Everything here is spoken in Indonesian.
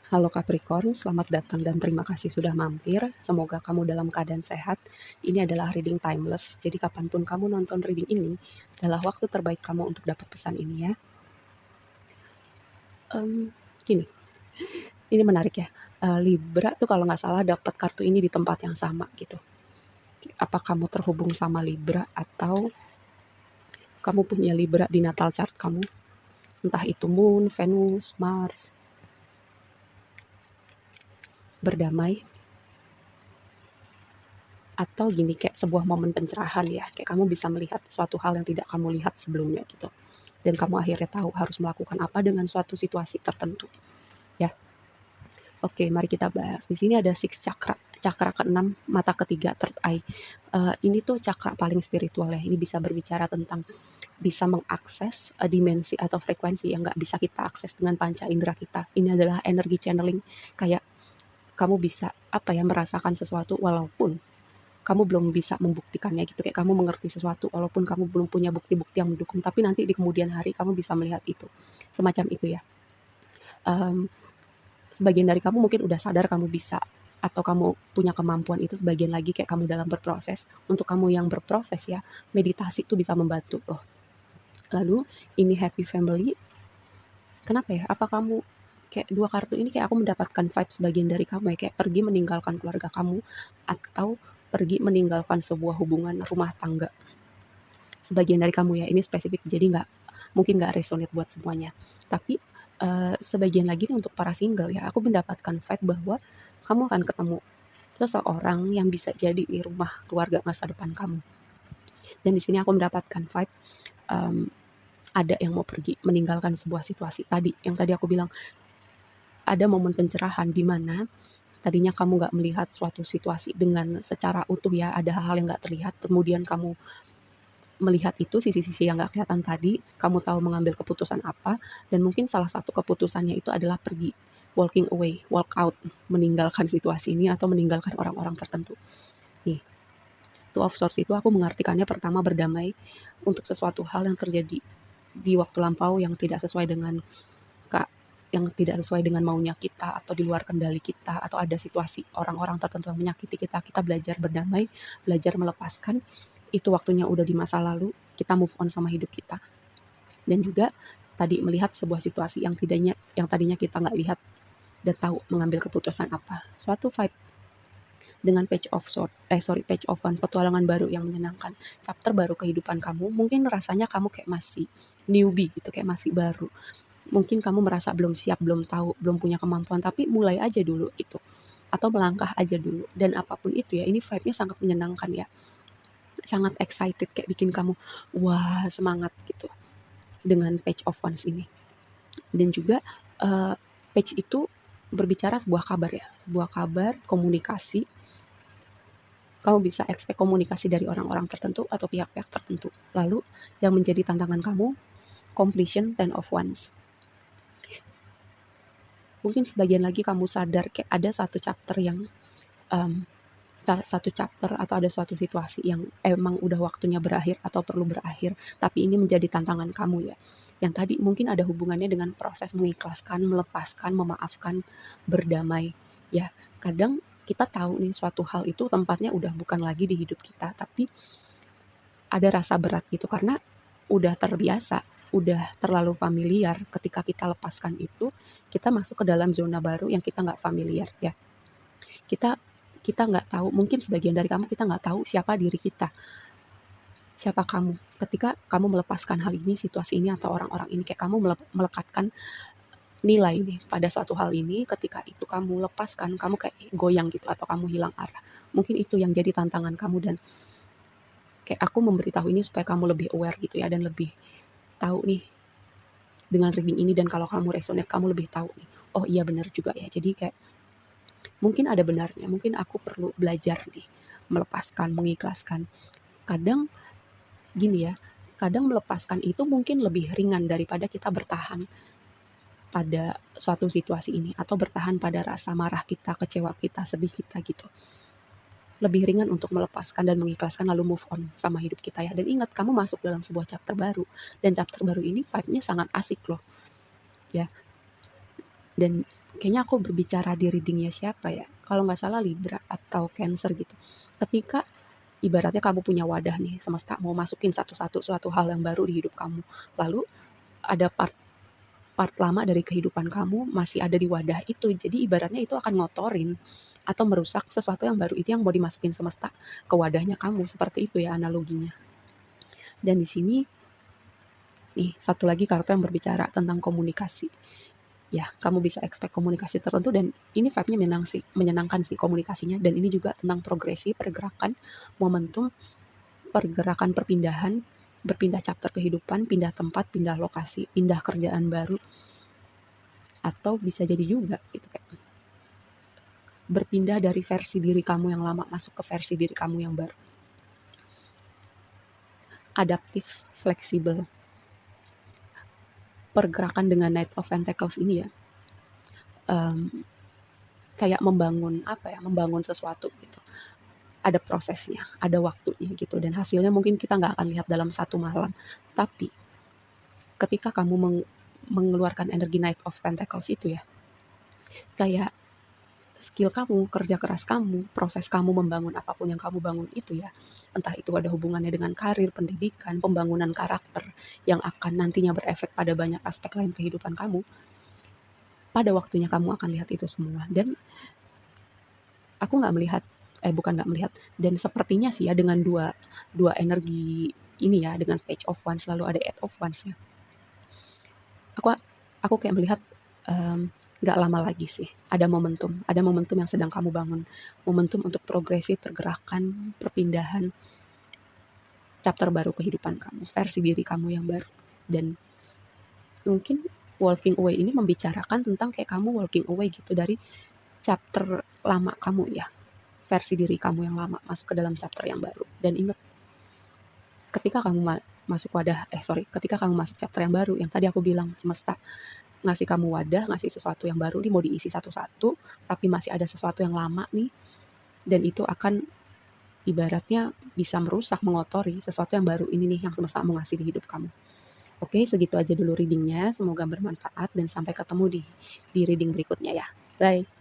Halo Capricorn, selamat datang dan terima kasih sudah mampir. Semoga kamu dalam keadaan sehat. Ini adalah reading timeless, jadi kapanpun kamu nonton reading ini adalah waktu terbaik kamu untuk dapat pesan ini ya. Gini, ini menarik ya. Libra tuh kalau nggak salah dapat kartu ini di tempat yang sama gitu. Apa kamu terhubung sama Libra atau kamu punya Libra di natal chart kamu? Entah itu Moon, Venus, Mars. Berdamai atau gini kayak sebuah momen pencerahan ya, kayak kamu bisa melihat suatu hal yang tidak kamu lihat sebelumnya gitu, dan kamu akhirnya tahu harus melakukan apa dengan suatu situasi tertentu ya. Oke, mari kita bahas. Di sini ada six chakra, chakra keenam, mata ketiga, third eye. Ini tuh chakra paling spiritual ya. Ini bisa berbicara tentang bisa mengakses dimensi atau frekuensi yang nggak bisa kita akses dengan panca indera kita. Ini adalah energi channeling, kayak kamu bisa apa ya, merasakan sesuatu walaupun kamu belum bisa membuktikannya gitu, kayak kamu mengerti sesuatu walaupun kamu belum punya bukti-bukti yang mendukung, tapi nanti di kemudian hari kamu bisa melihat itu, semacam itu ya. um, Sebagian dari kamu mungkin udah sadar kamu bisa atau kamu punya kemampuan itu, sebagian lagi kayak kamu dalam berproses. Untuk kamu yang berproses ya, meditasi itu bisa membantu loh. Lalu ini happy family, kenapa ya, apa kamu kayak dua kartu ini kayak aku mendapatkan vibe sebagian dari kamu ya, kayak pergi meninggalkan keluarga kamu atau pergi meninggalkan sebuah hubungan rumah tangga. Sebagian dari kamu ya, ini spesifik jadi mungkin nggak resonate buat semuanya, tapi sebagian lagi nih untuk para single ya, aku mendapatkan vibe bahwa kamu akan ketemu seseorang yang bisa jadi di rumah keluarga masa depan kamu. Dan di sini aku mendapatkan vibe um, ada yang mau pergi meninggalkan sebuah situasi tadi, yang tadi aku bilang ada momen pencerahan di mana tadinya kamu nggak melihat suatu situasi dengan secara utuh ya, ada hal-hal yang nggak terlihat, kemudian kamu melihat itu sisi-sisi yang nggak kelihatan tadi, kamu tahu mengambil keputusan apa, dan mungkin salah satu keputusannya itu adalah pergi, walking away, walk out, meninggalkan situasi ini atau meninggalkan orang-orang tertentu. Nih, two of swords itu aku mengartikannya pertama berdamai untuk sesuatu hal yang terjadi di waktu lampau yang tidak sesuai dengan yang tidak sesuai dengan maunya kita atau di luar kendali kita, atau ada situasi orang-orang tertentu yang menyakiti kita, kita belajar berdamai, belajar melepaskan. Itu waktunya udah di masa lalu, kita move on sama hidup kita. Dan juga tadi melihat sebuah situasi yang tadinya kita nggak lihat dan tahu mengambil keputusan apa. Suatu vibe dengan page of one, petualangan baru yang menyenangkan, chapter baru kehidupan kamu. Mungkin rasanya kamu kayak masih newbie gitu, kayak masih baru. Mungkin kamu merasa belum siap, belum tahu, belum punya kemampuan, tapi mulai aja dulu itu. Atau melangkah aja dulu. Dan apapun itu ya, ini vibe-nya sangat menyenangkan ya. Sangat excited, kayak bikin kamu, wah semangat gitu. Dengan page of wands ini. Dan juga page itu berbicara sebuah kabar ya. Sebuah kabar, komunikasi. Kamu bisa expect komunikasi dari orang-orang tertentu atau pihak-pihak tertentu. Lalu yang menjadi tantangan kamu, completion 10 of wands. Mungkin sebagian lagi kamu sadar kayak ada um, satu chapter atau ada suatu situasi yang emang udah waktunya berakhir atau perlu berakhir, tapi ini menjadi tantangan kamu ya. Yang tadi mungkin ada hubungannya dengan proses mengikhlaskan, melepaskan, memaafkan, berdamai. Ya, kadang kita tahu nih suatu hal itu tempatnya udah bukan lagi di hidup kita, tapi ada rasa berat gitu karena udah terbiasa, udah terlalu familiar. Ketika kita lepaskan itu, kita masuk ke dalam zona baru yang kita nggak familiar ya. Kita kita nggak tahu, mungkin sebagian dari kamu kita nggak tahu siapa diri kita, siapa kamu. Ketika kamu melepaskan hal ini, situasi ini atau orang-orang ini, kayak kamu melekatkan nilai nih pada suatu hal ini, ketika itu kamu lepaskan, kamu kayak goyang gitu atau kamu hilang arah. Mungkin itu yang jadi tantangan kamu, dan kayak aku memberitahu ini supaya kamu lebih aware gitu ya, dan lebih tahu nih dengan reading ini, dan kalau kamu resonate kamu lebih tahu nih, oh iya benar juga ya, jadi kayak mungkin ada benarnya, mungkin aku perlu belajar nih melepaskan, mengikhlaskan. Kadang gini ya, kadang melepaskan itu mungkin lebih ringan daripada kita bertahan pada suatu situasi ini atau bertahan pada rasa marah kita, kecewa kita, sedih kita gitu. Lebih ringan untuk melepaskan dan mengikhlaskan lalu move on sama hidup kita ya. Dan ingat, kamu masuk dalam sebuah chapter baru, dan chapter baru ini vibe-nya sangat asik loh ya. Dan kayaknya aku berbicara di readingnya siapa ya, kalau nggak salah Libra atau Cancer gitu. Ketika ibaratnya kamu punya wadah nih, semesta mau masukin satu-satu suatu hal yang baru di hidup kamu. Lalu ada part lama dari kehidupan kamu masih ada di wadah itu. Jadi ibaratnya itu akan ngotorin atau merusak sesuatu yang baru itu yang mau dimasukin semesta ke wadahnya kamu. Seperti itu ya analoginya. Dan di sini nih satu lagi kartu yang berbicara tentang komunikasi. Ya, kamu bisa expect komunikasi tertentu dan ini vibe-nya menyenangkan sih komunikasinya, dan ini juga tentang progresi, pergerakan, momentum, pergerakan perpindahan, berpindah chapter kehidupan, pindah tempat, pindah lokasi, pindah kerjaan baru, atau bisa jadi juga gitu kayak berpindah dari versi diri kamu yang lama masuk ke versi diri kamu yang baru. Adaptif, fleksibel. Pergerakan dengan Knight of Pentacles ini ya, kayak membangun sesuatu gitu. Ada prosesnya, ada waktunya gitu, dan hasilnya mungkin kita nggak akan lihat dalam satu malam. Tapi ketika kamu mengeluarkan energi Knight of Pentacles itu ya, kayak skill kamu, kerja keras kamu, proses kamu membangun apapun yang kamu bangun itu ya, entah itu ada hubungannya dengan karir, pendidikan, pembangunan karakter yang akan nantinya berefek pada banyak aspek lain kehidupan kamu, pada waktunya kamu akan lihat itu semua. Dan aku bukan nggak melihat, dan sepertinya sih ya dengan dua energi ini ya, dengan Page of Wands lalu ada Eight of Wands ya, aku aku kayak melihat nggak lama lagi sih ada momentum yang sedang kamu bangun, momentum untuk progresi, pergerakan, perpindahan, chapter baru kehidupan kamu, versi diri kamu yang baru. Dan mungkin walking away ini membicarakan tentang kayak kamu walking away gitu dari chapter lama kamu ya, versi diri kamu yang lama masuk ke dalam chapter yang baru. Dan ingat, ketika kamu ketika kamu masuk chapter yang baru, yang tadi aku bilang semesta ngasih kamu wadah, ngasih sesuatu yang baru nih, mau diisi satu-satu, tapi masih ada sesuatu yang lama nih, dan itu akan ibaratnya bisa merusak, mengotori sesuatu yang baru ini nih yang semesta mau ngasih di hidup kamu. Oke, segitu aja dulu readingnya, semoga bermanfaat dan sampai ketemu di reading berikutnya ya. Bye.